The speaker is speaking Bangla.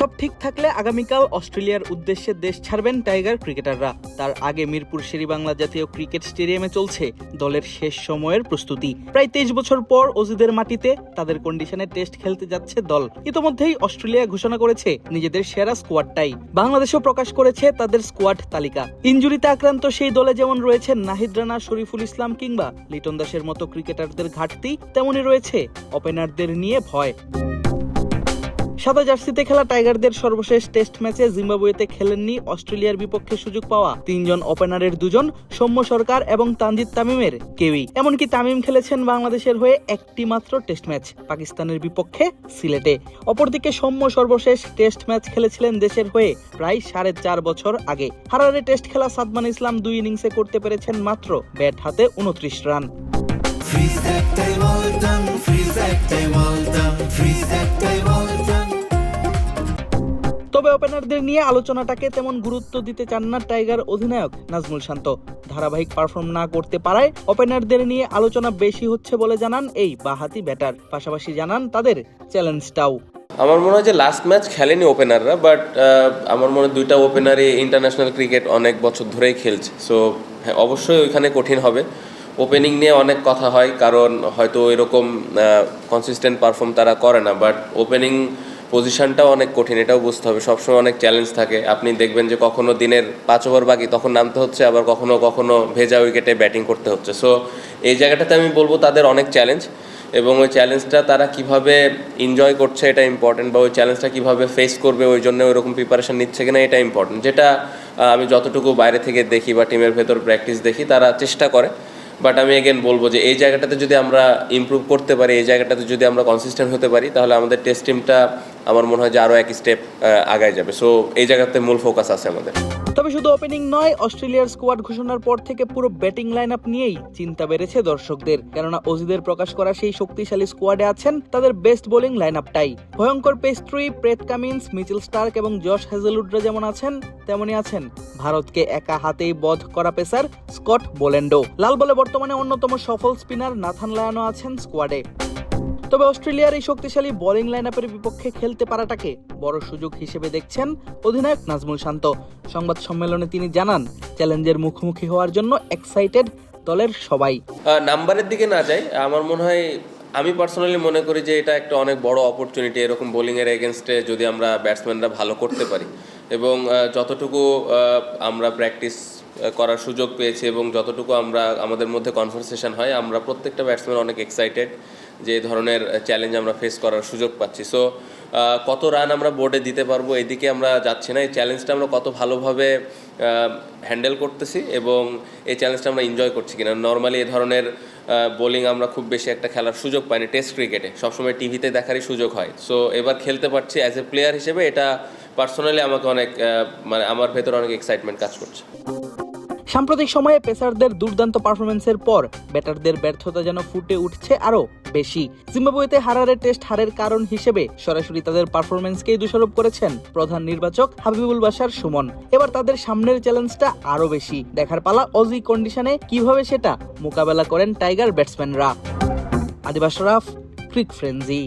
সব ঠিক থাকলে আগামীকাল অস্ট্রেলিয়ার উদ্দেশ্যে দেশ ছাড়বেন টাইগার ক্রিকেটাররা। তার আগে মিরপুর শেরেবাংলা জাতীয় ক্রিকেট স্টেডিয়ামে চলছে দলের শেষ সময়ের প্রস্তুতি। প্রায় 23 বছর পর অজিদের মাটিতে তাদের কন্ডিশনে টেস্ট খেলতে যাচ্ছে দল। ইতোমধ্যেই অস্ট্রেলিয়া ঘোষণা করেছে নিজেদের সেরা স্কোয়াডটাই। বাংলাদেশও প্রকাশ করেছে তাদের স্কোয়াড তালিকা। ইনজুরিতে আক্রান্ত সেই দলে যেমন রয়েছেন নাহিদ রানা, শরীফুল ইসলাম কিংবা লিটন দাসের মতো ক্রিকেটারদের ঘাটতি, তেমনই রয়েছে ওপেনারদের নিয়ে ভয়। সাদা জার্সিতে খেলা টাইগারদের সর্বশেষ টেস্ট ম্যাচে জিম্বাবুয়েতে খেলেননি অস্ট্রেলিয়ার বিপক্ষে সুযোগ পাওয়া 3 জন ওপেনারের 2 জন সৌম্য সরকার এবং তানজিদ তামিমের কেউই। এমনকি তামিম খেলেছেন বাংলাদেশের হয়ে একটি মাত্র টেস্ট ম্যাচ, পাকিস্তানের বিপক্ষে সিলেটে। অপরদিকে সৌম্য সর্বশেষ টেস্ট ম্যাচ খেলেছিলেন দেশের হয়ে প্রায় 4.5 বছর আগে। হারারে টেস্ট খেলা সাদমান ইসলাম 2 ইনিংসে করতে পেরেছেন মাত্র ব্যাট হাতে 29 রান। তবে ওপেনারদের নিয়ে আলোচনাটাকে তেমন গুরুত্ব দিতে চান না টাইগার অধিনায়ক নাজমুল শান্ত। ধারাবাহিক পারফর্ম না করতে পারায় ওপেনারদের নিয়ে আলোচনা বেশি হচ্ছে বলে জানান এই বাঁহাতি ব্যাটার। পাশাপাশি জানান তাদের চ্যালেঞ্জটাও। আমার মনে হয় যে লাস্ট ম্যাচ খেলেনি ওপেনাররা, বাট আমার মনে হয় 2টা ওপেনারই ইন্টারন্যাশনাল ক্রিকেট অনেক বছর ধরেই খেলছে। সো হ্যাঁ, অবশ্যই ওইখানে কঠিন হবে। ওপেনিং নিয়ে অনেক কথা হয়, কারণ হয়তো এরকম কনসিস্টেন্ট পারফর্ম তারা করে না, বাট ওপেনিং পজিশনটাও অনেক কঠিন, এটাও বুঝতে হবে। সবসময় অনেক চ্যালেঞ্জ থাকে। আপনি দেখবেন যে কখনো দিনের 5 ওভার বাকি তখন নামতে হচ্ছে, আবার কখনো কখনো ভেজা উইকেটে ব্যাটিং করতে হচ্ছে। সো এই জায়গাটাতে আমি বলবো তাদের অনেক চ্যালেঞ্জ, এবং ওই চ্যালেঞ্জটা তারা কিভাবে এনজয় করছে এটা ইম্পর্টেন্ট, বা ওই চ্যালেঞ্জটা কিভাবে ফেস করবে ওই জন্য ওইরকম প্রিপারেশন নিচ্ছে কিনা এটা ইম্পর্টেন্ট। যেটা আমি যতটুকু বাইরে থেকে দেখি বা টিমের ভেতর প্র্যাকটিস দেখি, তারা চেষ্টা করে। বাট আমি এগেন বলবো যে এই জায়গাটাতে যদি আমরা ইমপ্রুভ করতে পারি, এই জায়গাটাতে যদি আমরা কনসিস্টেন্ট হতে পারি, তাহলে আমাদের টেস্ট টিমটা আমার মনে হয় যে আরও এক স্টেপ আগায় যাবে। সো এই জায়গাতে মূল ফোকাস আছে আমাদের। তবে শুধু ওপেনিং নয়, অস্ট্রেলিয়ার স্কোয়াড ঘোষণার পর থেকে পুরো ব্যাটিং লাইন আপ নিয়েই চিন্তা বেড়েছে দর্শকদের। কেননা অজিদের প্রকাশ করা সেই শক্তিশালী স্কোয়াডে আছেন তাদের বেস্ট বোলিং লাইন আপটাই। ভয়ঙ্কর পেস্ট্রি, প্রেট কামিন্স, মিচেল স্টার্ক এবং জশ হ্যাজেলউডরা যেমন আছেন, তেমনই আছেন ভারতকে একা হাতেই বধ করা পেসার স্কট বোল্যান্ডো। লাল বলে বর্তমানে অন্যতম সফল স্পিনার নাথান লায়নও আছেন স্কোয়াডে। তবে অস্ট্রেলিয়ার এই শক্তিশালী বোলিং লাইনআপের বিপক্ষে খেলতে পারাটাকে বড় সুযোগ হিসেবে দেখছেন অধিনায়ক নাজমুল শান্ত। সংবাদ সম্মেলনে তিনি জানান, চ্যালেঞ্জের মুখোমুখি হওয়ার জন্য এক্সাইটেড দলের সবাই। নাম্বারের দিকে না যাই, আমার মনে হয়, আমি পার্সোনালি মনে করি যে এটা একটা অনেক বড় অপরচুনিটি এরকম বোলিংয়ের এগেনস্টে যদি আমরা ব্যাটসম্যানরা ভালো করতে পারি। এবং যতটুকু আমরা প্র্যাকটিস করার সুযোগ পেয়েছি এবং যতটুকু আমাদের মধ্যে কনভারসেশন হয়, আমরা প্রত্যেকটা ব্যাটসম্যান অনেক এক্সাইটেড যে এই ধরনের চ্যালেঞ্জ আমরা ফেস করার সুযোগ পাচ্ছি। সো কত রান আমরা বোর্ডে দিতে পারবো এদিকে আমরা যাচ্ছি না, এই চ্যালেঞ্জটা আমরা কত ভালোভাবে হ্যান্ডেল করতেছি এবং এই চ্যালেঞ্জটা আমরা এনজয় করছি কিনা। নর্মালি এই ধরনের বোলিং আমরা খুব বেশি একটা খেলার সুযোগ পাইনি টেস্ট ক্রিকেটে, সবসময় টিভিতে দেখারই সুযোগ হয়। সো এবার খেলতে পারছি অ্যাজ এ প্লেয়ার হিসেবে, এটা পার্সোনালি আমাকে অনেক আমার ভেতরে অনেক এক্সাইটমেন্ট কাজ করছে। সাম্প্রতিক সময়ে পেসারদের দুর্দান্ত পারফরমেন্সের পর ব্যাটারদের ব্যর্থতা যেন ফুটে উঠছে আরো বেশি। জিম্বাবুয়েতে হারারে টেস্ট হারের কারণ হিসেবে সরাসরি তাদের পারফরমেন্সকেই দোষারোপ করেছেন প্রধান নির্বাচক হাবিবুল বাশার সুমন। এবার তাদের সামনের চ্যালেঞ্জটা আরো বেশি। দেখার পালা অজি কন্ডিশনে কিভাবে সেটা মোকাবেলা করেন টাইগার ব্যাটসম্যানরা। আদিব আশরাফ, ক্রিক ফ্রেন্জি।